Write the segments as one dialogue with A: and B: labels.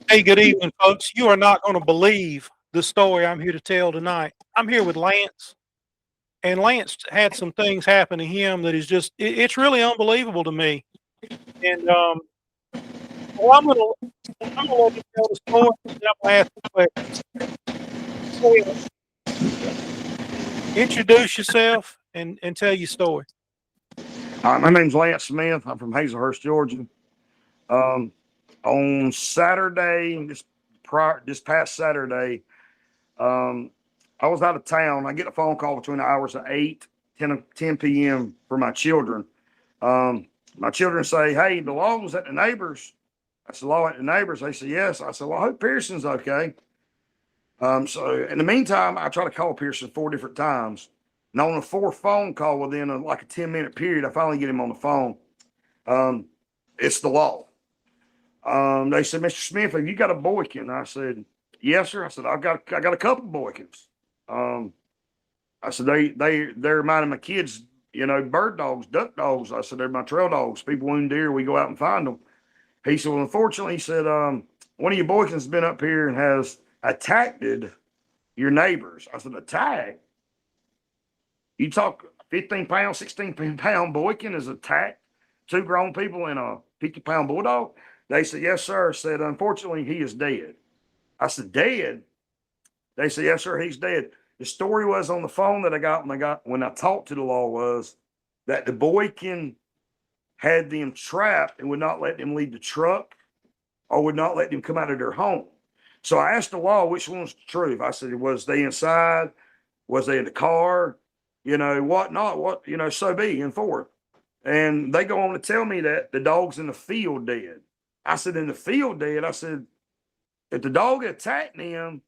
A: Hey, good evening, folks. You are not going to believe the story I'm here to tell tonight. I'm here with Lance, and Lance had some things happen to him that is just, it's really unbelievable to me. And well, I'm gonna let you tell the story, and I'm gonna ask you questions. Go ahead. Introduce yourself and tell your story.
B: My name's Lance Smith. I'm from Hazlehurst, Georgia. Um, on Saturday, this past Saturday, um, I was out of town. I get a phone call between the hours of 10 p.m. for my children. My children say, "Hey, the law was at the neighbors." I said, "Law at the neighbors?" They said, "Yes." I said, "Well, I hope Pearson's okay." So in the meantime, I try to call Pearson 4 different times. And on the fourth phone call within like a 10-minute period, I finally get him on the phone. Um, it's the law. They said, "Mr. Smith, have you got a Boykin?" I said, "Yes, sir." I said, I got a couple of Boykins. I said, they're reminding my kids, bird dogs, duck dogs. I said, they're my trail dogs. People wound deer, we go out and find them. He said, "Well, unfortunately," he said, "one of your Boykins has been up here and has attacked your neighbors." I said, "Attack? You talk 15-pound, 16-pound Boykin is attacked two grown people and a 50-pound bulldog?" They said, "Yes, sir." Said, "Unfortunately, he is dead." I said, "Dead?" They said, "Yes, sir, he's dead." The story was on the phone that I got when I talked to the law was that the Boykin had them trapped and would not let them leave the truck or would not let them come out of their home. So I asked the law which one's the truth. I said, was they inside? Was they in the car? What not? What, so be and forth. And they go on to tell me that the dog's in the field dead. I said, "In the field dead?" I said, "If the dog attacked them,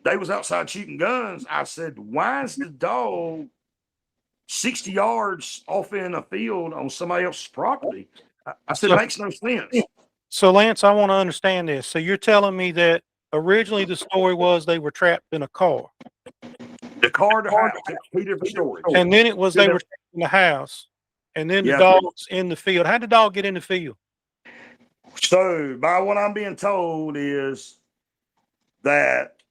B: they was outside shooting guns." I said, "Why is the dog 60 yards off in a field on somebody else's property?" I said, "It
A: So,
B: makes no sense."
A: so Lance, I want to understand this. So you're telling me that originally the story was they were trapped in a car,
B: The car to house, it's two different stories.
A: and then it was they were trapped in the house, and then the
B: Yeah.
A: dog's in the field. How'd the dog get in the field?
B: So, by what I'm being told is that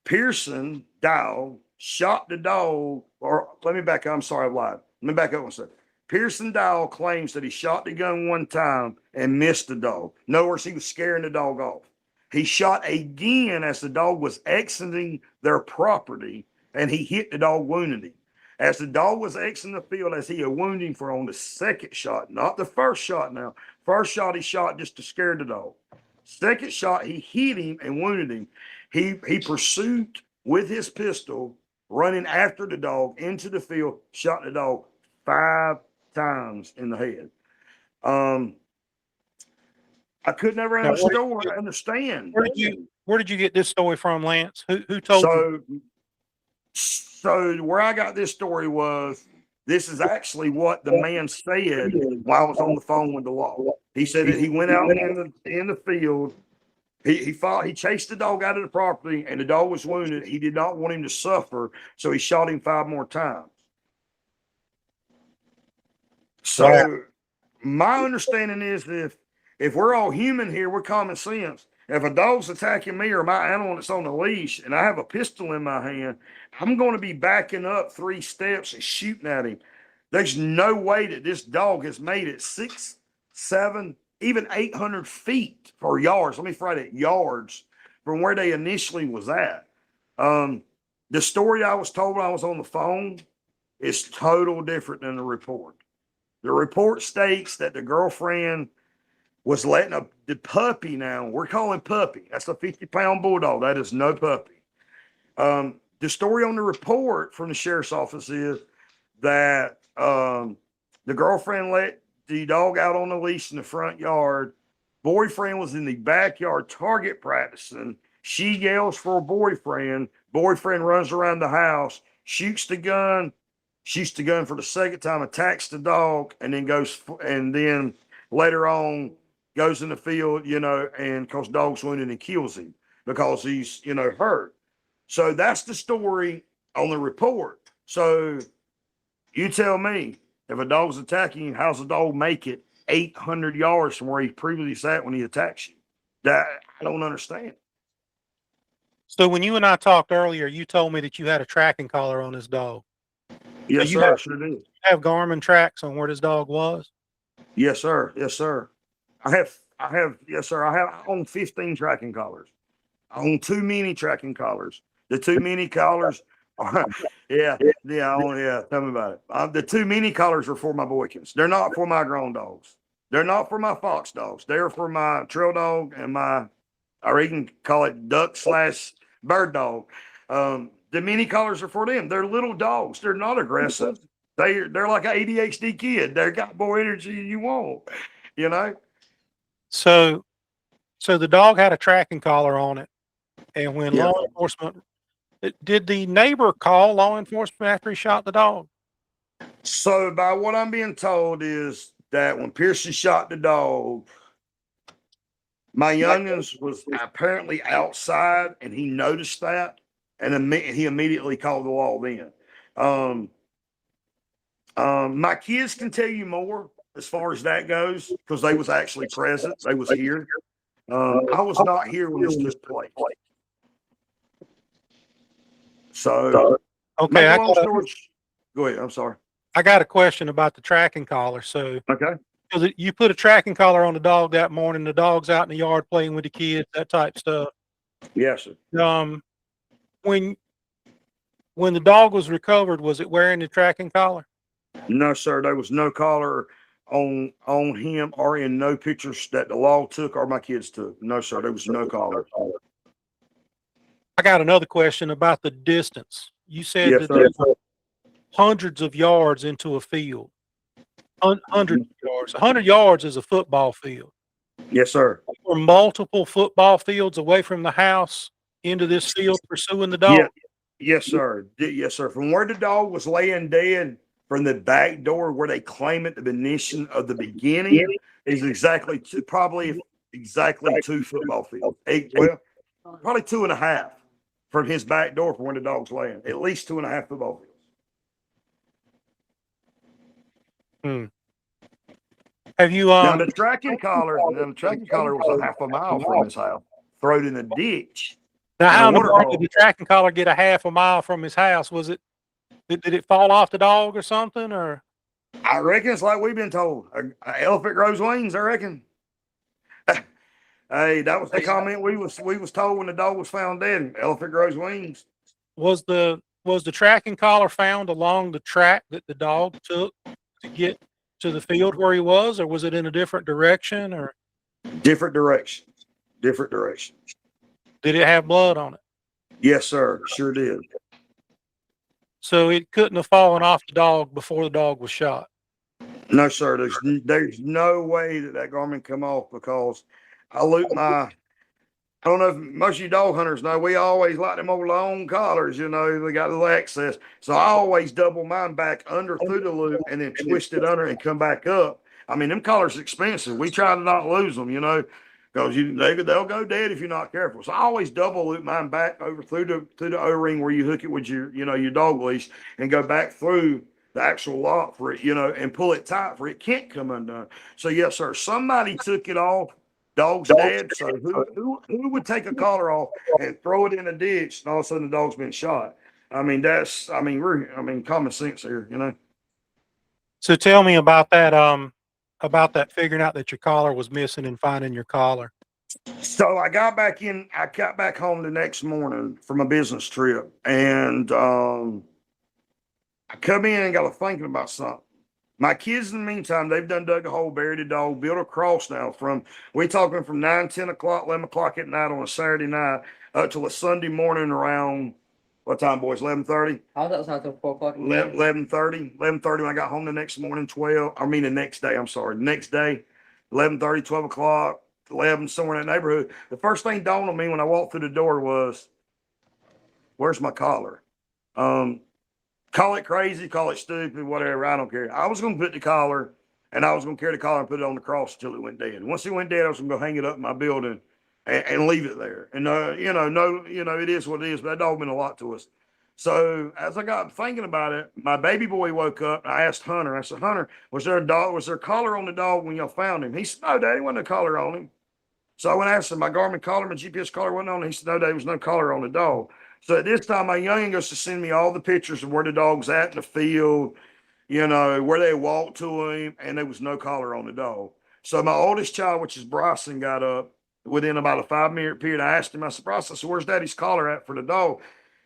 B: Pearson Dow shot the dog, or let me back up. I'm sorry, I lied. Let me back up one second. Pearson Dow claims that he shot the gun one time and missed the dog. In other words, he was scaring the dog off. He shot again as the dog was exiting their property, and he hit the dog, wounding him. As the dog was exiting the field, as he had wounded him for on the second shot, not the first shot now. First shot he shot just to scare the dog. Second shot, he hit him and wounded him. He pursued with his pistol, running after the dog into the field, shot the dog 5 times in the head. I could never
A: Now,
B: understand.
A: where did you get this story from, Lance? Who told you?
B: So where I got this story was this is actually what the man said while I was on the phone with the law. He said that he went out in the field. He chased the dog out of the property, and the dog was wounded. He did not want him to suffer, so he shot him 5 more times. So
A: Wow.
B: my understanding is that if we're all human here, we're common sense. If a dog's attacking me or my animal that's on the leash and I have a pistol in my hand, I'm going to be backing up 3 steps and shooting at him. There's no way that this dog has made it 6, 7, even 800 feet for yards. Let me phrase it, yards from where they initially was at. The story I was told when I was on the phone is total different than the report. The report states that the girlfriend was letting the puppy, now we're calling puppy. That's a 50-pound bulldog. That is no puppy. The story on the report from the sheriff's office is that the girlfriend let the dog out on the leash in the front yard. Boyfriend was in the backyard target practicing. She yells for a boyfriend. Boyfriend runs around the house, shoots the gun for the second time, attacks the dog, and then later on goes in the field, and because dog's wounded and kills him because he's, hurt. So that's the story on the report. So you tell me, if a dog's attacking you, how's the dog make it 800 yards from where he previously sat when he attacks you? That I don't understand.
A: So when you and I talked earlier, you told me that you had a tracking collar on this dog. So
B: Yes,
A: you
B: sir. Sure do.
A: have Garmin tracks on where this dog was?
B: Yes, sir. Yes, sir. Yes, sir. I own 15 tracking collars. I own too many tracking collars. The too many collars are, yeah. Tell me about it. The too many collars are for my Boykins. They're not for my grown dogs. They're not for my fox dogs. They're for my trail dog and my, or you can call it duck slash bird dog. The mini collars are for them. They're little dogs. They're not aggressive. They're like an ADHD kid. They got more energy than you want, you know?
A: So the dog had a tracking collar on it, and when
B: Yeah.
A: law enforcement did the neighbor call law enforcement after he shot the dog?
B: So by what I'm being told is that when Pearson shot the dog, my youngins was apparently outside and he noticed that and he immediately called the law then. My kids can tell you more as far as that goes because they was actually present. They was here. I was not here when this took place. So,
A: Okay,
B: make a long story. Go ahead. I'm sorry.
A: I got a question about the tracking collar. So
B: Okay.
A: you put a tracking collar on the dog that morning. The dog's out in the yard playing with the kids, that type stuff.
B: Yes, sir.
A: When the dog was recovered, was it wearing the tracking collar?
B: No, sir. There was no collar on him or in no pictures that the law took or my kids took. No, sir. There was no collar.
A: I got another question about the distance. You said
B: Yes,
A: that
B: sir.
A: they were hundreds of yards into a field. Hundreds of yards. 100 yards is a football field.
B: Yes, sir.
A: Were multiple football fields away from the house into this field pursuing the dog?
B: Yeah. Yes, sir. Yes, sir. From where the dog was laying dead, from the back door where they claim it, the beginning of the beginning is probably exactly 2 football fields. Probably 2.5 from his back door from where the dog's laying. At least 2.5 football fields.
A: Have you
B: Now the tracking collar was a half a mile from his house, thrown in a ditch.
A: now how in the world did the tracking collar get a half a mile from his house? Was it did it fall off the dog or something? Or
B: I reckon it's like we've been told. An elephant grows wings, I reckon. Hey, that was the comment we was told when the dog was found dead. Elephant grows wings.
A: was the tracking collar found along the track that the dog took to get to the field where he was, or was it in a different direction, or
B: Different directions. Different directions.
A: did it have blood on it?
B: Yes, sir. Sure did.
A: So it couldn't have fallen off the dog before the dog was shot.
B: No, sir. There's no way that Garmin come off because I don't know if most of you dog hunters know, we always like them old long collars, they got a little access. So I always double mine back under through the loop and then twist it under and come back up. I mean, them collars are expensive. We try to not lose them, because they'll go dead if you're not careful. So I always double loop mine back over through the O-ring where you hook it with your dog leash and go back through the actual lock for it, and pull it tight for it can't come undone. So yes, sir, somebody took it off. Dog's dead. So who would take a collar off and throw it in a ditch and all of a sudden the dog's been shot? I mean, common sense here,
A: So tell me about that figuring out that your collar was missing and finding your collar.
B: So I got back home the next morning from a business trip and I come in and got to thinking about something. My kids, in the meantime, they've dug a hole, buried a dog, built a cross now we're talking from 9, 10 o'clock, 11 o'clock at night on a Saturday night up till a Sunday morning around, what time, boys, 11:30?
C: I was outside till 4 o'clock.
B: 11:30 when I got home the next morning, the next day, I'm sorry. The next day, 11:30, 12 o'clock, 11, somewhere in that neighborhood. The first thing dawned on me when I walked through the door was, where's my collar? Call it crazy, call it stupid, whatever. I don't care. I was going to put the collar and I was going to carry the collar and put it on the cross until it went dead. Once it went dead, I was going to go hang it up in my building and leave it there. And, it is what it is, but that dog meant a lot to us. So as I got thinking about it, my baby boy woke up and I asked Hunter, I said, Hunter, was there a collar on the dog when y'all found him? He said, no, Daddy, wasn't a collar on him. So I went and asked him, my Garmin collar, my GPS collar wasn't on. He said, no, there was no collar on the dog. So at this time, my youngin goes to send me all the pictures of where the dog's at in the field, you know, where they walked to him, and there was no collar on the dog. So my oldest child, which is Bryson, got up within about a 5-minute period. I asked him, I said, Bryson, I said, where's daddy's collar at for the dog?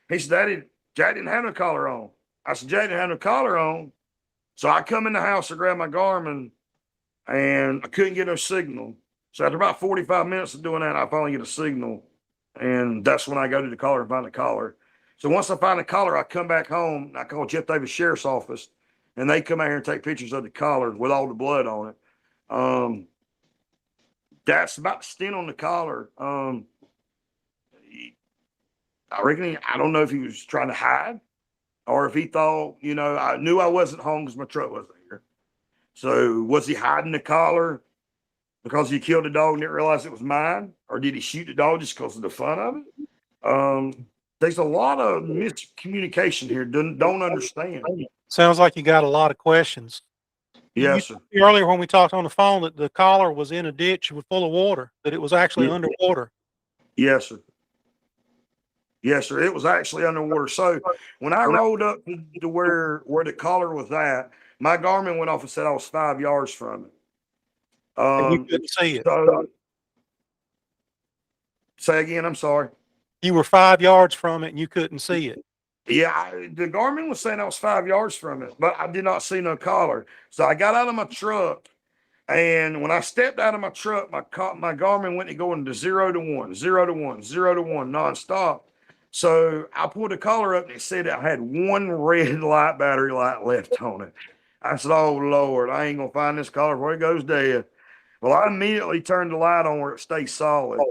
B: He said, Daddy, Jack didn't have no collar on. I said, Jack didn't have no collar on. So I come in the house to grab my Garmin, and I couldn't get no signal. So after about 45 minutes of doing that, I finally get a signal. And that's when I go to the collar and find the collar. So once I find the collar, I come back home. I call Jeff Davis Sheriff's Office, and they come out here and take pictures of the collar with all the blood on it. That's about the stint on the collar. I reckon, I don't know if he was trying to hide or if he thought, you know, I knew I wasn't home because my truck wasn't here. So was he hiding the collar because he killed the dog and didn't realize it was mine? Or did he shoot the dog just because of the fun of it? There's a lot of miscommunication here. Don't understand.
A: Sounds like you got a lot of questions.
B: Yes, sir.
A: Earlier when we talked on the phone that the collar was in a ditch full of water, that it was actually
B: Yeah.
A: underwater.
B: Yes, sir. Yes, sir. It was actually underwater. So when I rolled up to where the collar was at, my Garmin went off and said I was 5 yards from it.
A: And you couldn't see it.
B: So, say again, I'm sorry.
A: You were 5 yards from it and you couldn't see it.
B: Yeah, the Garmin was saying I was 5 yards from it, but I did not see no collar. So I got out of my truck, and when I stepped out of my truck, my Garmin went to going to 0 to 1, 0 to 1, 0 to 1 nonstop. So I pulled the collar up and it said I had one red light battery light left on it. I said, oh Lord, I ain't gonna find this collar before it goes dead. Well, I immediately turned the light on where it stays solid.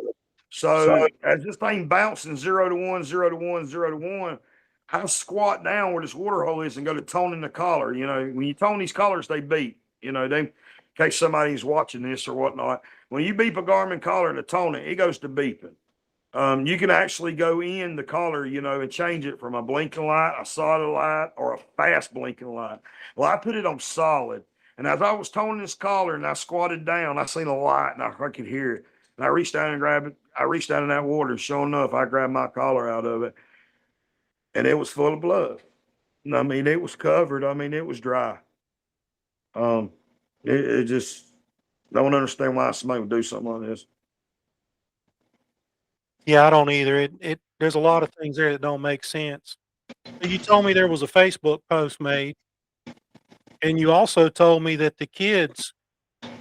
B: So as this thing bouncing 0 to 1, 0 to 1, 0 to 1, I squat down where this water hole is and go to toning the collar. You know, when you tone these collars, they beep. You know, in case somebody's watching this or whatnot. When you beep a Garmin collar to tone it, it goes to beeping. You can actually go in the collar, you know, and change it from a blinking light, a solid light, or a fast blinking light. Well, I put it on solid. And as I was toning this collar and I squatted down, I seen a light and I could hear it. And I reached down and grabbed it. I reached down in that water, and sure enough, I grabbed my collar out of it. And it was full of blood. I mean, it was covered. I mean, it was dry. It just, don't understand why somebody would do something like this.
A: Yeah, I don't either. There's a lot of things there that don't make sense. You told me there was a Facebook post made, and you also told me that the kids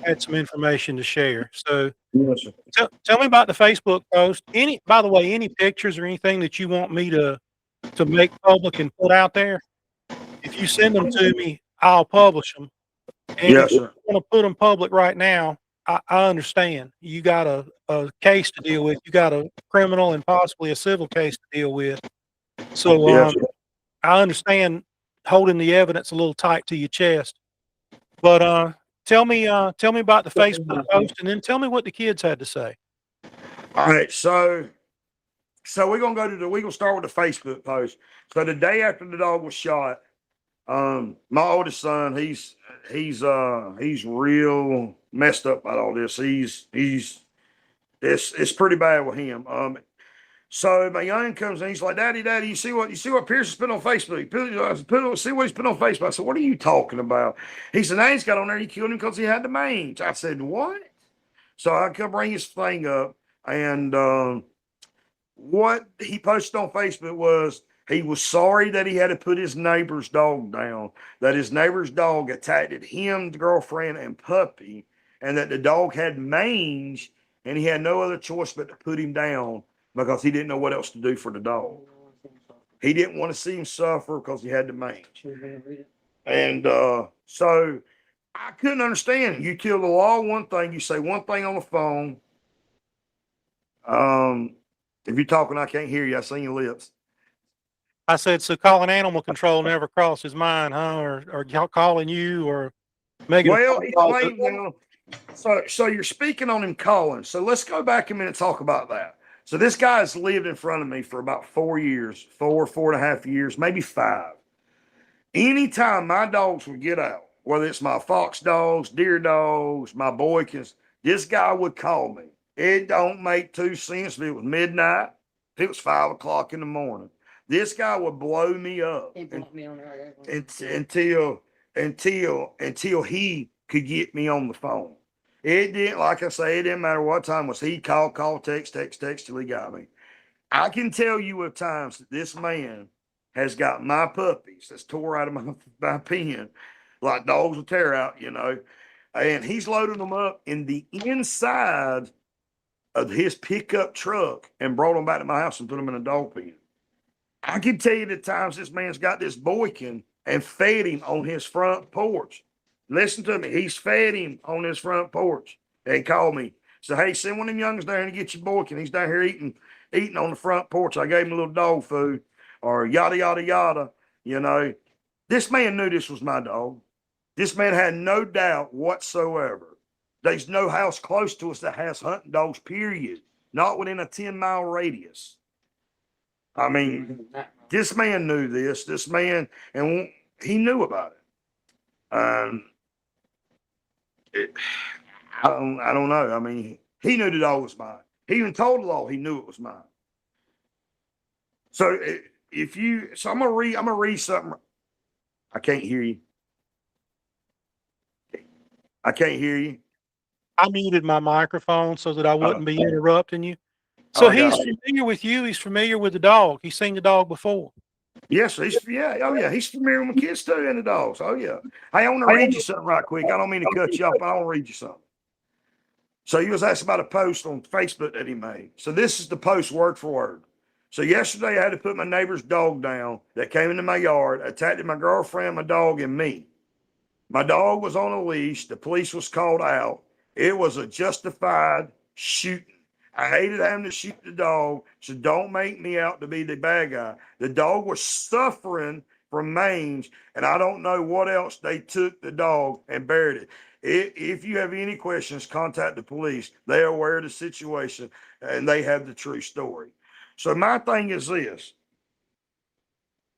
A: had some information to share. So
B: Yes, sir.
A: tell me about the Facebook post. By the way, any pictures or anything that you want me to make public and put out there, if you send them to me, I'll publish them. And
B: Yes,
A: if you
B: sir.
A: want to put them public right now, I understand. You got a case to deal with. You got a criminal and possibly a civil case to deal with. So
B: Yes, sir.
A: I understand holding the evidence a little tight to your chest. But tell me about the Facebook post, and then tell me what the kids had to say.
B: All right, so we're gonna start with the Facebook post. So the day after the dog was shot, my oldest son, he's real messed up about all this. It's pretty bad with him. So my young comes in, he's like, Daddy, you see what Pierce has put on Facebook? See what he's put on Facebook. I said, what are you talking about? He said, he's got on there, he killed him because he had the mange. I said, what? So I come bring his thing up, and what he posted on Facebook was he was sorry that he had to put his neighbor's dog down, that his neighbor's dog attacked him, the girlfriend, and puppy, and that the dog had mange, and he had no other choice but to put him down because he didn't know what else to do for the dog. He didn't want to see him suffer because he had the mange. And so I couldn't understand. You kill the law, one thing, you say one thing on the phone. If you're talking, I can't hear you. I seen your lips.
A: I said, so calling animal control never crossed his mind, huh? Or calling you or making
B: Well, he claimed now. So you're speaking on him calling. So let's go back a minute and talk about that. So this guy's lived in front of me for about 4 years, 4.5 years, maybe 5. Anytime my dogs would get out, whether it's my fox dogs, deer dogs, my Boykins, this guy would call me. It don't make 2 cents if it was midnight, if it was 5 o'clock in the morning. This guy would blow me up until he could get me on the phone. It didn't, like I say, it didn't matter what time it was. He call, text till he got me. I can tell you of times that this man has got my puppies that's tore out of my pen, like dogs will tear out, and he's loaded them up in the inside of his pickup truck and brought them back to my house and put them in a dog pen. I can tell you the times this man's got this Boykin and fed him on his front porch. Listen to me. He's fed him on his front porch. They called me. Said, hey, send one of them youngers down to get your Boykin. He's down here eating on the front porch. I gave him a little dog food or yada, yada, yada. This man knew this was my dog. This man had no doubt whatsoever. There's no house close to us that has hunting dogs, period. Not within a 10-mile radius. I mean, this man knew this. This man, and he knew about it. I don't know. I mean, he knew the dog was mine. He even told the law he knew it was mine. So I'm gonna read something. I can't hear you. I can't hear you.
A: I muted my microphone so that I wouldn't be interrupting you. So he's familiar with you. He's familiar with the dog. He's seen the dog before.
B: Yes, he's familiar with my kids too and the dogs. Oh yeah. Hey, I want to read you something right quick. I don't mean to cut you off, but I want to read you something. So you was asked about a post on Facebook that he made. So this is the post word for word. So yesterday I had to put my neighbor's dog down that came into my yard, attacked my girlfriend, my dog, and me. My dog was on a leash. The police was called out. It was a justified shooting. I hated having to shoot the dog, so don't make me out to be the bad guy. The dog was suffering from mange, and I don't know what else. They took the dog and buried it. If you have any questions, contact the police. They are aware of the situation, and they have the true story. So my thing is this.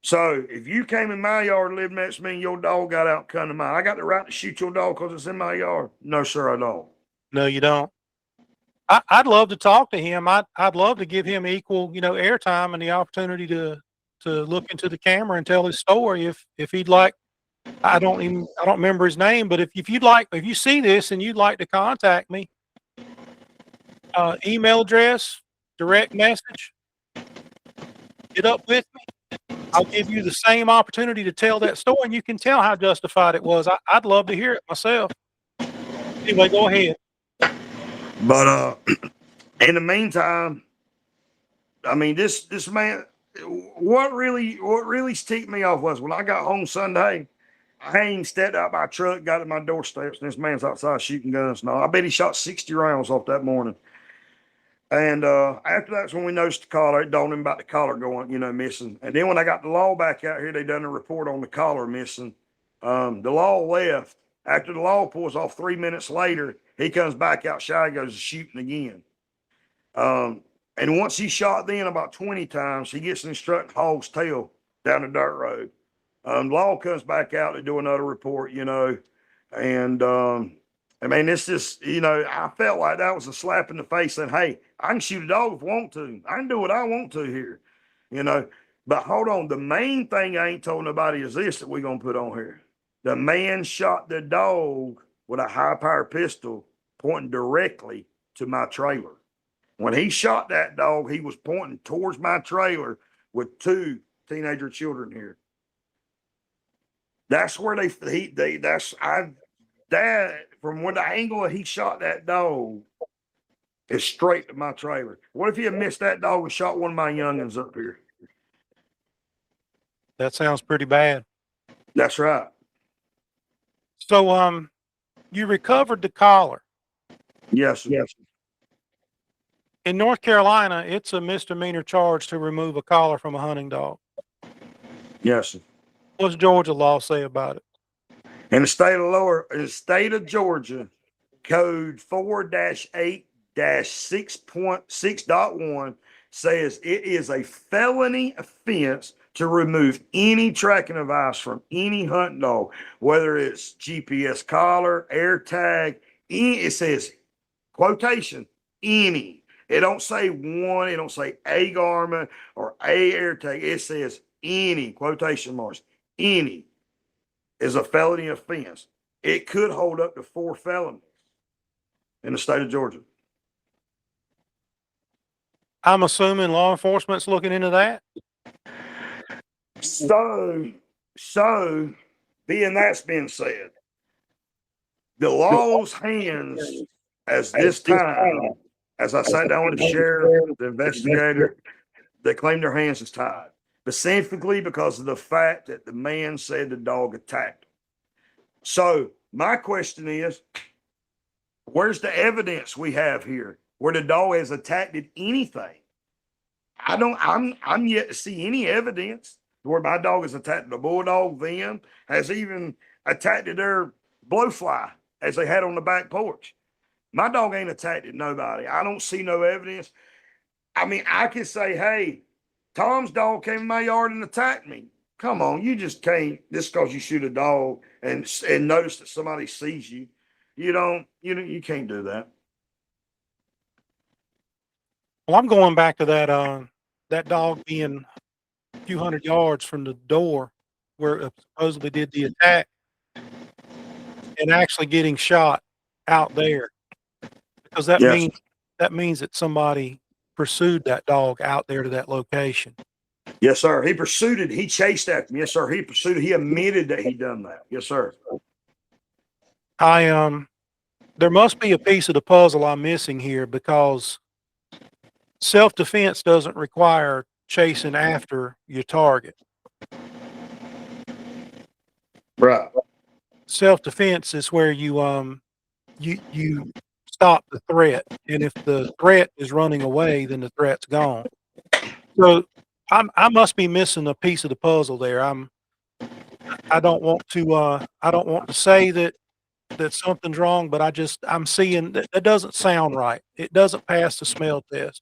B: So if you came in my yard and lived next to me and your dog got out and come to mine, I got the right to shoot your dog because it's in my yard? No, sir, I don't.
A: No, you don't. I'd love to talk to him. I'd love to give him equal, airtime and the opportunity to look into the camera and tell his story if he'd like. I don't remember his name, but if you see this and you'd like to contact me, email address, direct message, get up with me. I'll give you the same opportunity to tell that story, and you can tell how justified it was. I'd love to hear it myself. Anyway, go ahead.
B: But in the meantime, I mean, this man, what really ticked me off was when I got home Sunday, I ain't stepped out my truck, got at my doorsteps, and this man's outside shooting guns. No, I bet he shot 60 rounds off that morning. And after that's when we noticed the collar. It dawned him about the collar going, missing. And then when I got the law back out here, they done a report on the collar missing. The law left. After the law pulls off 3 minutes later, he comes back outside, goes shooting again. And once he shot then about 20 times, he gets an instructing hog's tail down the dirt road. Law comes back out to do another report, and I mean, it's just, I felt like that was a slap in the face saying, hey, I can shoot a dog if I want to. I can do what I want to here, But hold on, the main thing I ain't told nobody is this that we're going to put on here. The man shot the dog with a high-powered pistol pointing directly to my trailer. When he shot that dog, he was pointing towards my trailer with 2 teenager children here. That's where from where the angle he shot that dog is straight to my trailer. What if he had missed that dog and shot one of my youngins up here?
A: That sounds pretty bad.
B: That's right.
A: So, you recovered the collar.
B: Yes, sir. Yes.
A: In North Carolina, it's a misdemeanor charge to remove a collar from a hunting dog.
B: Yes, sir.
A: What's Georgia law say about it?
B: In the state of Georgia, code 4-8-6.6.1 says it is a felony offense to remove any tracking device from any hunting dog, whether it's GPS collar, air tag, it says, quotation, any. It don't say one. It don't say a Garmin or a AirTag. It says any, quotation marks, any is a felony offense. It could hold up to 4 felonies in the state of Georgia.
A: I'm assuming law enforcement's looking into that.
B: So being that's been said, the law's hands as this time, as I sat down with the sheriff, the investigator, they claim their hands is tied, specifically because of the fact that the man said the dog attacked him. So my question is, where's the evidence we have here where the dog has attacked anything? I'm yet to see any evidence where my dog has attacked the bulldog, them, has even attacked their blowfly as they had on the back porch. My dog ain't attacked nobody. I don't see no evidence. I mean, I can say, hey, Tom's dog came in my yard and attacked me. Come on, you just can't, just because you shoot a dog and notice that somebody sees you. You can't do that.
A: Well, I'm going back to that dog being a few hundred yards from the door where it supposedly did the attack and actually getting shot out there, because that
B: Yes.
A: means that somebody pursued that dog out there to that location.
B: Yes, sir. He pursued it. He chased after him. Yes, sir. He pursued it. He admitted that he done that. Yes, sir.
A: There must be a piece of the puzzle I'm missing here, because self-defense doesn't require chasing after your target.
B: Right.
A: Self-defense is where you stop the threat, and if the threat is running away, then the threat's gone. So I must be missing a piece of the puzzle there. I don't want to say that something's wrong, but I'm seeing that doesn't sound right. It doesn't pass the smell test.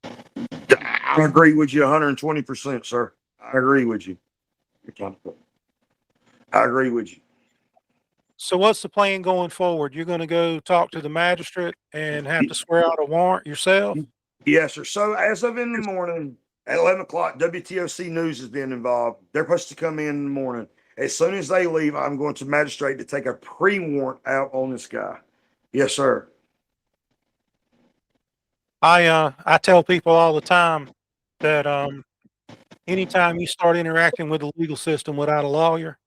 B: I agree with you 120%, sir. I agree with you. I agree with you.
A: So what's the plan going forward? You're going to go talk to the magistrate and have to swear out a warrant yourself?
B: Yes, sir. So as of in the morning at 11 o'clock, WTOC News has been involved. They're supposed to come in the morning. As soon as they leave, I'm going to magistrate to take a pre-warrant out on this guy. Yes, sir.
A: I tell people all the time that anytime you start interacting with the legal system without a lawyer,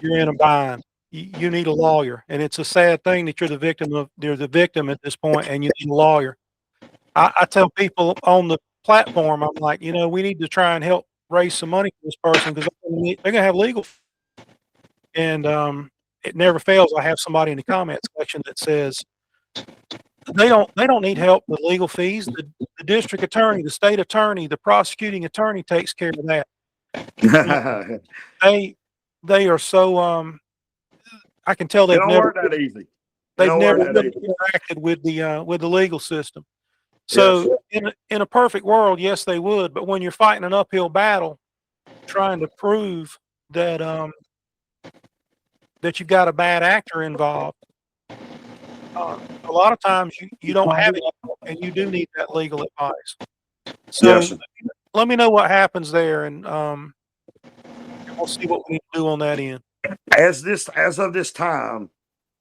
A: you're in a bind. You need a lawyer, and it's a sad thing that you're the victim at this point, and you need a lawyer. I tell people on the platform, I'm like, we need to try and help raise some money for this person, because they're going to have legal. And it never fails. I have somebody in the comment section that says they don't need help with legal fees. The district attorney, the state attorney, the prosecuting attorney takes care of that. They are so I can tell they've never
B: work that easy.
A: They've never really interacted with the legal system. So yes, in a perfect world, yes, they would. But when you're fighting an uphill battle, trying to prove that that you've got a bad actor involved, a lot of times you don't have it, and you do need that legal advice. So yes, let me know what happens there, and we'll see what we need to do on that end.
B: As of this time,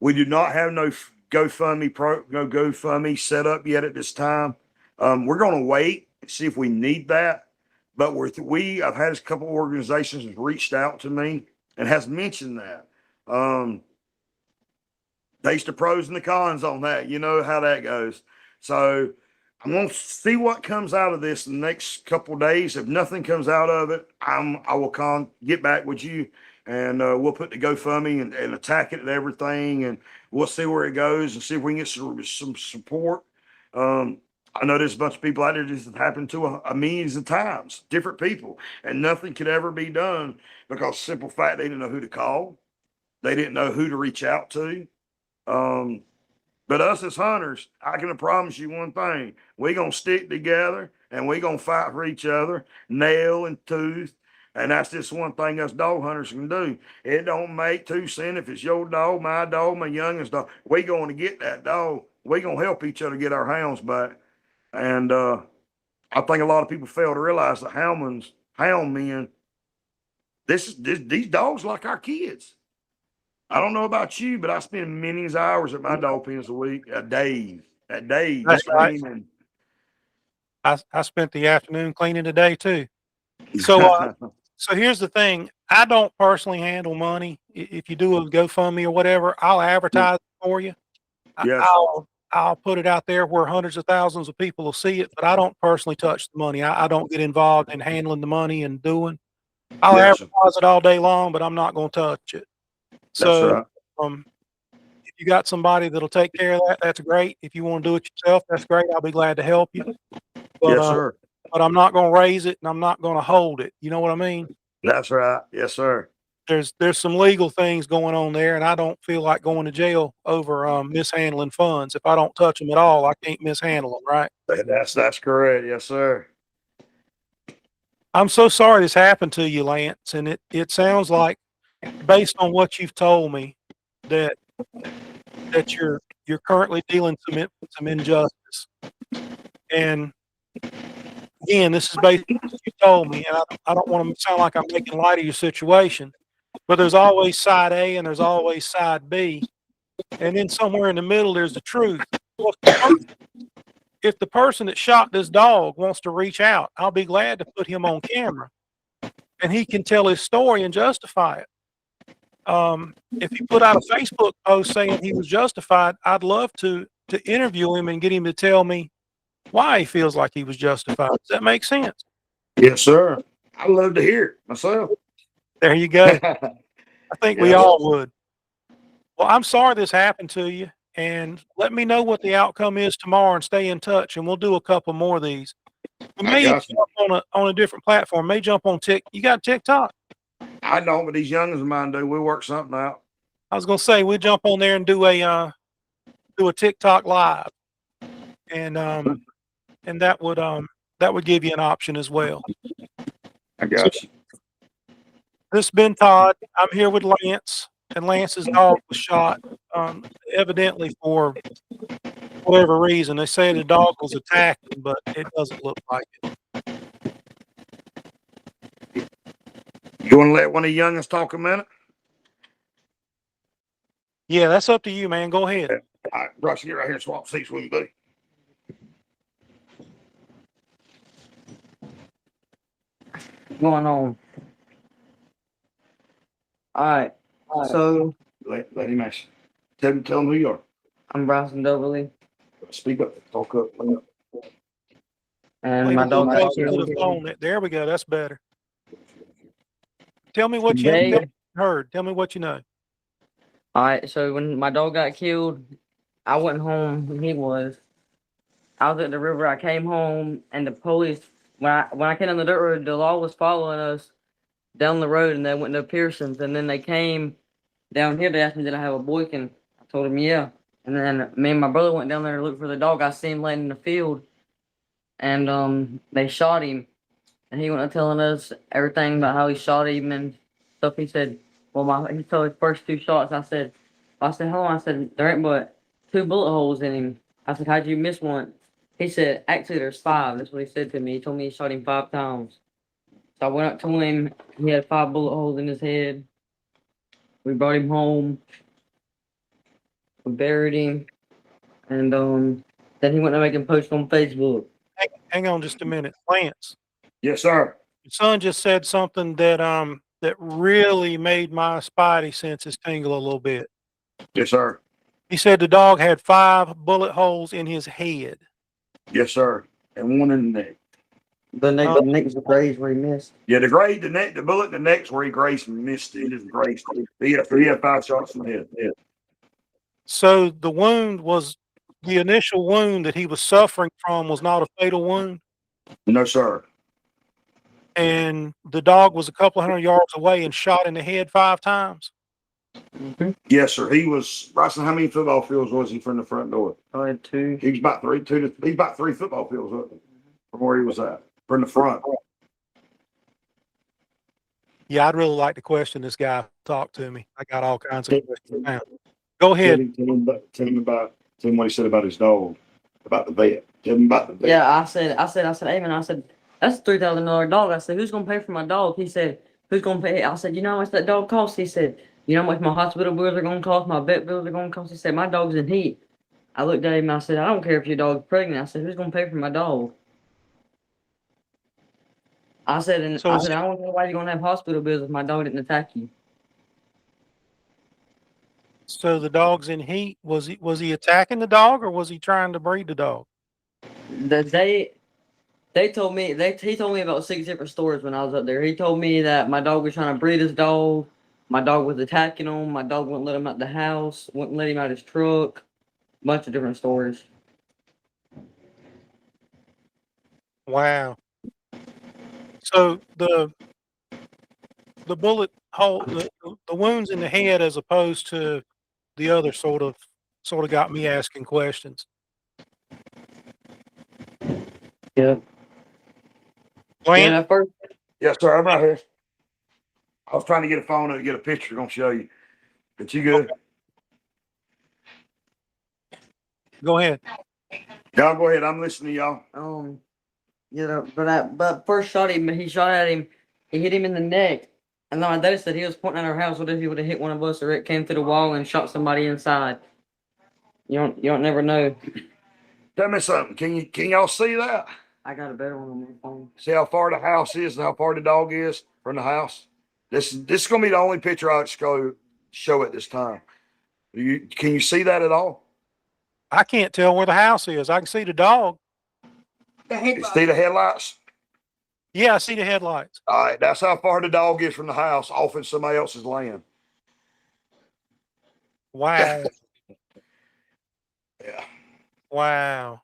B: we do not have no GoFundMe set up yet at this time. We're going to wait and see if we need that. But I've had a couple of organizations have reached out to me and has mentioned that. There's the pros and the cons on that. You know how that goes. So I'm going to see what comes out of this in the next couple of days. If nothing comes out of it, I will get back with you, and we'll put the GoFundMe and attack it and everything, and we'll see where it goes and see if we can get some support. I know there's a bunch of people out there this has happened to a millions of times, different people, and nothing could ever be done because simple fact they didn't know who to call, they didn't know who to reach out to. But us as hunters, I can promise you one thing: we're gonna stick together and we're gonna fight for each other, nail and tooth. And that's just one thing us dog hunters can do. It don't make 2 cents if it's your dog, my youngest dog. We're going to get that dog gonna help each other get our hounds back. And I think a lot of people fail to realize that hound men, these dogs like our kids. I don't know about you, but I spend many hours at my dog pens a week, a day,
A: That's
B: just
A: right.
B: cleaning.
A: I spent the afternoon cleaning today too. So, so here's the thing. I don't personally handle money. If you do a GoFundMe or whatever, I'll advertise it for you.
B: Yes,
A: I'll put it out there where hundreds of thousands of people will see it, but I don't personally touch the money. I don't get involved in handling the money and doing. I'll
B: yes,
A: advertise it all day long, but I'm not going to touch it.
B: that's
A: So,
B: right.
A: if you got somebody that'll take care of that, that's great. If you want to do it yourself, that's great. I'll be glad to help you. But
B: Yes, sir.
A: but I'm not going to raise it and I'm not going to hold it. You know what I mean?
B: That's right. Yes, sir.
A: There's some legal things going on there, and I don't feel like going to jail over mishandling funds. If I don't touch them at all, I can't mishandle them, right?
B: That's correct. Yes, sir.
A: I'm so sorry this happened to you, Lance, and it sounds like, based on what you've told me, that you're currently dealing some injustice. And again, this is based on what you told me, and I don't want to sound like I'm making light of your situation, but there's always side A and there's always side B, and then somewhere in the middle there's the truth. Well, if the person that shot this dog wants to reach out, I'll be glad to put him on camera, and he can tell his story and justify it. If he put out a Facebook post saying he was justified, I'd love to interview him and get him to tell me why he feels like he was justified. Does that make sense?
B: Yes, sir. I love to hear it myself.
A: There you go. I think we
B: Yes.
A: all would. Well, I'm sorry this happened to you, and let me know what the outcome is tomorrow and stay in touch, and we'll do a couple more of these. We
B: I
A: may
B: got you.
A: jump on a different platform, may jump on you got TikTok?
B: I know, but these youngins of mine do. We work something out.
A: I was gonna say we jump on there and do a TikTok live, and that would give you an option as well.
B: I
A: So
B: got you.
A: this has been Todd. I'm here with Lance, and Lance's dog was shot, evidently for whatever reason. They say the dog was attacking, but it doesn't look like it.
B: You want to let one of the youngins talk a minute?
A: Yeah, that's up to you, man. Go ahead.
B: All right, Russ, get right here and swap seats with me, buddy.
C: What's going on? All right. So
B: Let him ask. Tell him who you are.
C: I'm Bryson Doverly,
B: Speak up. Talk up.
C: and
A: Lean
C: my
A: a little
C: dog got
A: closer to
C: killed.
A: the phone. There we go. That's better. Tell me what you
C: Today,
A: heard. Tell me what you know.
C: all right. So when my dog got killed, I wasn't home. When he was. I was at the river. I came home, and the police. When I came down the dirt road, the law was following us down the road, and they went to Pearson's, and then they came down here. They asked me did I have a Boykin. I told them yeah, and then me and my brother went down there to look for the dog. I seen him laying in the field, and they shot him. And he went up telling us everything about how he shot him and stuff. He said, well, he told his first two shots. I said, hold on. I said, there ain't but 2 bullet holes in him. I said, how'd you miss one? He said, actually, there's 5. That's what he said to me. He told me he shot him 5 times. So I went up to him. He had 5 bullet holes in his head. We brought him home. We buried him. And then he went to make a post on Facebook.
A: Hang on just a minute, Lance.
B: Yes, sir.
A: Your son just said something that really made my spidey senses tingle a little bit.
B: Yes, sir.
A: He said the dog had 5 bullet holes in his head.
B: Yes, sir. And one in the neck.
C: The neck was the graze where he missed.
B: Yeah, the neck, the bullet in the neck's where he grazed and missed it. It is grazed. He had 5 shots in the head. Yeah.
A: So the initial wound that he was suffering from was not a fatal wound,
B: No, sir.
A: and the dog was a couple hundred yards away and shot in the head 5 times.
C: Mm-hmm.
B: Yes, sir. He was. Bryson, how many football fields was he from the front door?
C: I had 2.
B: He was about 3. He's about 3 football fields up from where he was at, from the front.
A: Yeah, I'd really like to question this guy. Talk to me. I got all kinds of questions now. Go ahead.
B: Tell him Tell him what he said about his dog, about the vet. Tell him about the vet.
C: Yeah, I said, hey man, I said, that's a $3,000 dog. I said, who's gonna pay for my dog? He said, who's gonna pay? I said, you know how much that dog costs? He said, you know how much my hospital bills are gonna cost, my vet bills are gonna cost? He said, my dog's in heat. I looked at him and I said, I don't care if your dog's pregnant. I said, who's gonna pay for my dog? I said,
A: So
C: I don't know why you're gonna have hospital bills if my dog didn't attack you.
A: so the dog's in heat. Was he attacking the dog, or was he trying to breed the dog?
C: They told me he told me about 6 different stories when I was up there. He told me that my dog was trying to breed his dog. My dog was attacking him. My dog wouldn't let him out the house. Wouldn't let him out his truck. Bunch of different stories.
A: Wow. So the bullet hole, the wounds in the head, as opposed to the other, sort of got me asking questions.
C: Yeah.
A: Lance,
C: At first,
B: Yes, sir. I'm right here. I was trying to get a phone and get a picture. Gonna show you. But you good?
A: go ahead.
B: Y'all go ahead. I'm listening to y'all.
C: but first he shot at him. He hit him in the neck. And then my dad said he was pointing at our house. What if he would have hit one of us, or it came through the wall and shot somebody inside? You don't never know.
B: Tell me something. Can y'all see that?
C: I got a better one on my phone.
B: See how far the house is and how far the dog is from the house? This is gonna be the only picture I'll show at this time. Can you see that at all?
A: I can't tell where the house is. I can see the dog.
B: You see the headlights?
A: Yeah, I see the headlights.
B: All right, that's how far the dog is from the house, off in somebody else's land.
A: Wow.
B: Yeah.
A: Wow.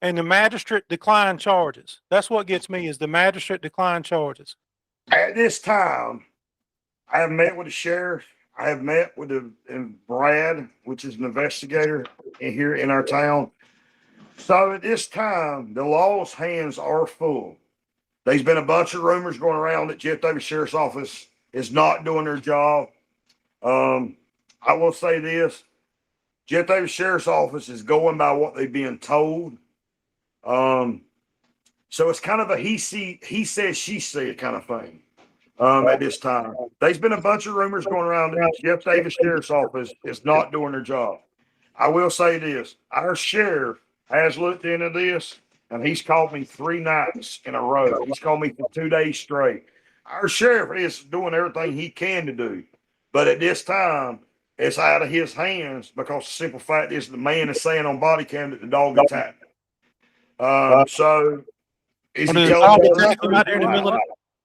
A: And the magistrate declined charges. That's what gets me, is the magistrate declined charges.
B: At this time, I have met with the sheriff. I have met with Brad, which is an investigator here in our town. So at this time, the law's hands are full. There's been a bunch of rumors going around that Jeff Davis Sheriff's Office is not doing their job. I will say this: Jeff Davis Sheriff's Office is going by what they've been told. So it's kind of a he said, she said kind of thing. At this time, there's been a bunch of rumors going around that Jeff Davis Sheriff's Office is not doing their job. I will say this: our sheriff has looked into this, and he's called me 3 nights in a row. He's called me for 2 days straight. Our sheriff is doing everything he can to do, but at this time, it's out of his hands because the simple fact is the man is saying on body cam that the dog attacked. So is he telling the truth?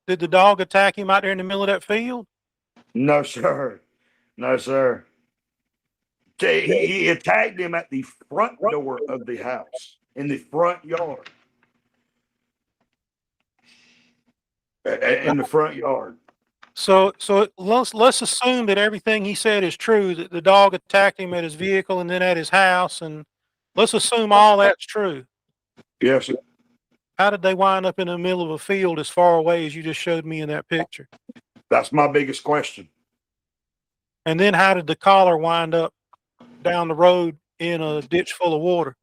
A: Did the dog attack him out there in the middle of that field?
B: No, sir. No, sir. He attacked him at the front door of the house, in the front yard. In the front yard.
A: So let's assume that everything he said is true, that the dog attacked him at his vehicle and then at his house, and let's assume all that's true.
B: Yes, sir.
A: How did they wind up in the middle of a field as far away as you just showed me in that picture?
B: That's my biggest question.
A: And then how did the collar wind up down the road in a ditch full of water?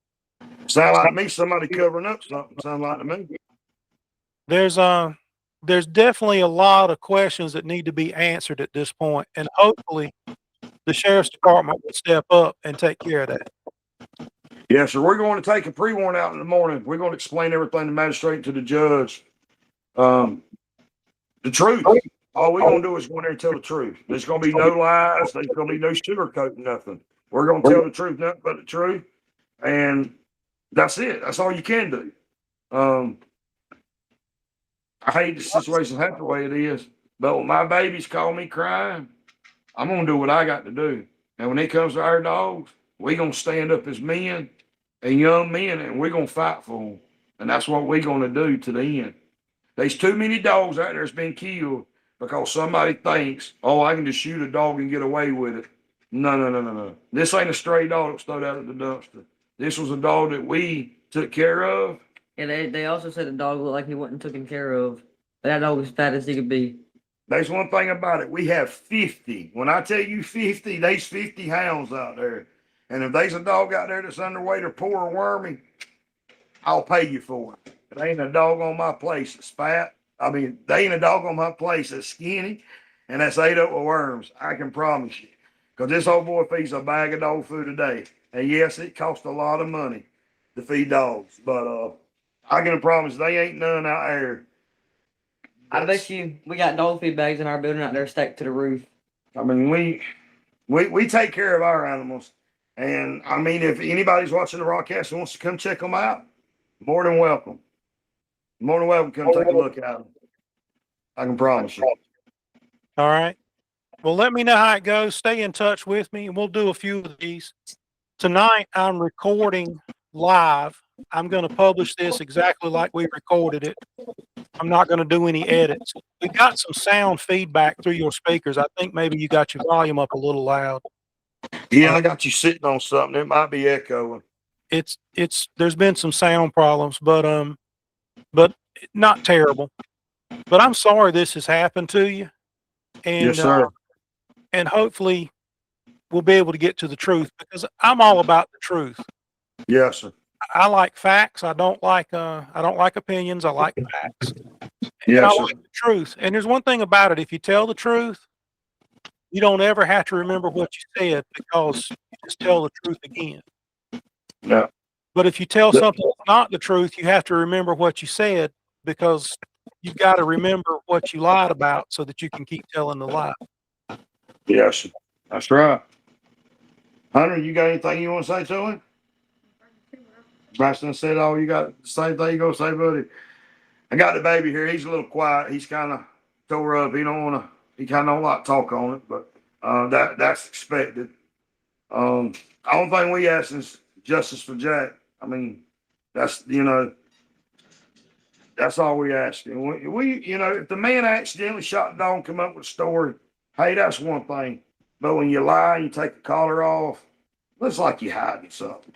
B: Sound like me, somebody covering up something. Sound like to me.
A: There's definitely a lot of questions that need to be answered at this point, and hopefully the sheriff's department will step up and take care of that.
B: Yes, sir. We're going to take a pre-warrant out in the morning. We're going to explain everything to the magistrate and to the judge. The truth. All we're going to do is go in there and tell the truth. There's going to be no lies. There's going to be no sugarcoating nothing. We're going to tell the truth, nothing but the truth. And that's it. That's all you can do. I hate the situation happen the way it is. But when my babies call me crying, I'm going to do what I got to do. And when it comes to our dogs, we're going to stand up as men and young men, and we're going to fight for them. And that's what we're going to do to the end. There's too many dogs out there that's been killed because somebody thinks, oh, I can just shoot a dog and get away with it. No. This ain't a stray dog that was thrown out of the dumpster. This was a dog that we took care of.
C: Yeah, they also said the dog looked like he wasn't taken care of. But that dog was fat as he could be.
B: There's one thing about it. We have 50. When I tell you 50, there's 50 hounds out there. And if there's a dog out there that's underweight or poor or wormy, I'll pay you for it. There ain't a dog on my place that's fat. I mean, there ain't a dog on my place that's skinny and that's ate up with worms. I can promise you. Because this old boy feeds a bag of dog food a day. And yes, it costs a lot of money to feed dogs. But I can promise they ain't none out there.
C: I bet you we got dog food bags in our building out there stacked to the roof.
B: I mean, we take care of our animals. And I mean, if anybody's watching the broadcast and wants to come check them out, more than welcome. More than welcome. Come take a look at them. I can promise you.
A: All right. Well, let me know how it goes. Stay in touch with me, and we'll do a few of these. Tonight, I'm recording live. I'm going to publish this exactly like we recorded it. I'm not going to do any edits. We got some sound feedback through your speakers. I think maybe you got your volume up a little loud.
B: Yeah, I got you sitting on something. It might be echoing.
A: There's been some sound problems, but not terrible. But I'm sorry this has happened to you. And,
B: yes, sir.
A: And hopefully we'll be able to get to the truth, because I'm all about the truth.
B: Yes, sir.
A: I like facts. I don't like opinions. I like facts.
B: Yes,
A: I
B: sir.
A: like the truth. And there's one thing about it. If you tell the truth, you don't ever have to remember what you said, because you just tell the truth again.
B: Yeah.
A: But if you tell something that's not the truth, you have to remember what you said, because you've got to remember what you lied about so that you can keep telling the lie.
B: Yes, sir. That's right. Hunter, you got anything you want to say to him? Braxton said, "Oh, you got the same thing you gonna say, buddy." I got the baby here. He's a little quiet. He's kind of tore up. He kind of don't like to talk on it, but that's expected. The only thing we ask is justice for Jack. I mean, that's that's all we ask. And we if the man accidentally shot the dog and come up with a story, hey, that's one thing. But when you lie, you take the collar off, looks like you're hiding something.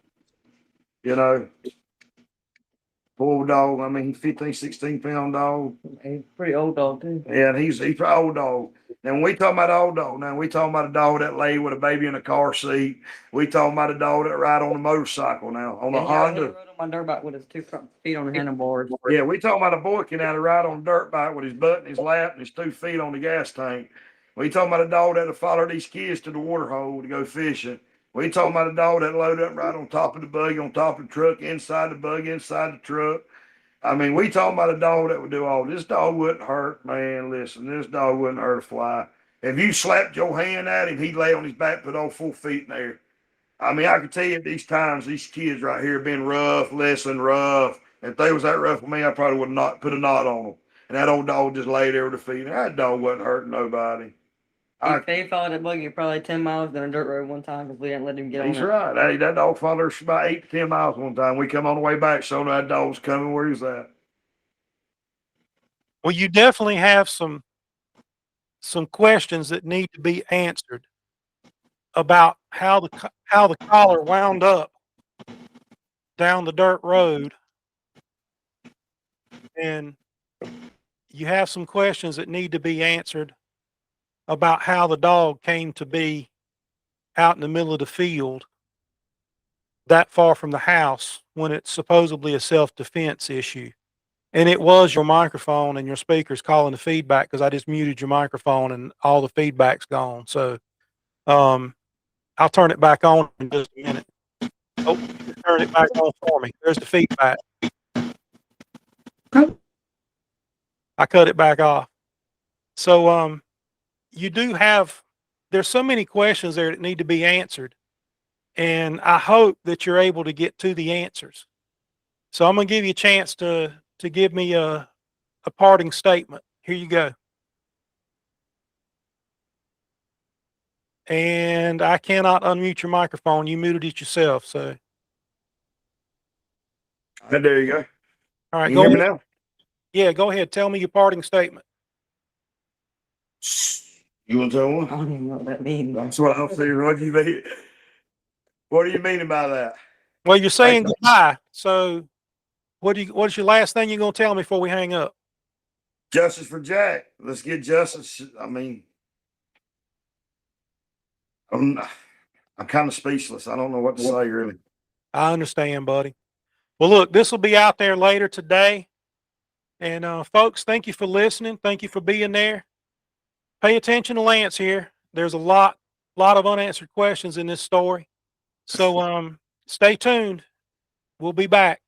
B: Poor dog. I mean, 15, 16-pound dog.
C: He's a pretty old dog too.
B: Yeah, and he's an old dog. And when we talking about old dog, now we talking about a dog that lay with a baby in a car seat. We talking about a dog that ride on a motorcycle now, on a Honda.
C: He rode on my dirt bike with his 2 front feet on the handlebars.
B: Yeah, we talking about a Boykin out to ride on a dirt bike with his butt in his lap and his 2 feet on the gas tank. We talking about a dog that'll follow these kids to the water hole to go fishing. We talking about a dog that load up right on top of the buggy, on top of the truck, inside the buggy, inside the truck. I mean, we talking about a dog that would do all this. Dog wouldn't hurt, man. Listen, this dog wouldn't hurt a fly. If you slapped your hand at him, he'd lay on his back, put all 4 feet in there. I mean, I can tell you at these times, these kids right here have been rough, listen, rough. If they was that rough with me, I probably would not put a knot on them. And that old dog just laid there with the feet. That dog wasn't hurting nobody.
C: He followed that buggy probably 10 miles down a dirt road one time because we didn't let him get on it.
B: He's right. Hey, that dog followed us about 8 to 10 miles one time. We come on the way back, so that dog was coming where he's at.
A: Well, you definitely have some questions that need to be answered about how the collar wound up down the dirt road, and you have some questions that need to be answered about how the dog came to be out in the middle of the field that far from the house when it's supposedly a self-defense issue. And it was your microphone and your speakers calling the feedback, because I just muted your microphone and all the feedback's gone. So I'll turn it back on in just a minute. Oh, turn it back on for me. There's the feedback. I cut it back off. So you do have, there's so many questions there that need to be answered. And I hope that you're able to get to the answers. So I'm going to give you a chance to give me a parting statement. Here you go. And I cannot unmute your microphone. You muted it yourself. So.
B: There you go.
A: All right.
B: Can
A: Go
B: you hear
A: ahead.
B: me now?
A: Yeah, go ahead. Tell me your parting statement.
B: You want to tell
C: I
B: one?
C: don't even know what that means.
B: That's what I'm saying. What do you mean? What do you mean by that?
A: Well, you're saying goodbye. So what's your last thing you're going to tell me before we hang up?
B: Justice for Jack. Let's get justice. I mean, I'm kind of speechless. I don't know what to say really.
A: I understand, buddy. Well, look, this will be out there later today. And folks, thank you for listening. Thank you for being there. Pay attention to Lance here. There's a lot of unanswered questions in this story. So stay tuned. We'll be back.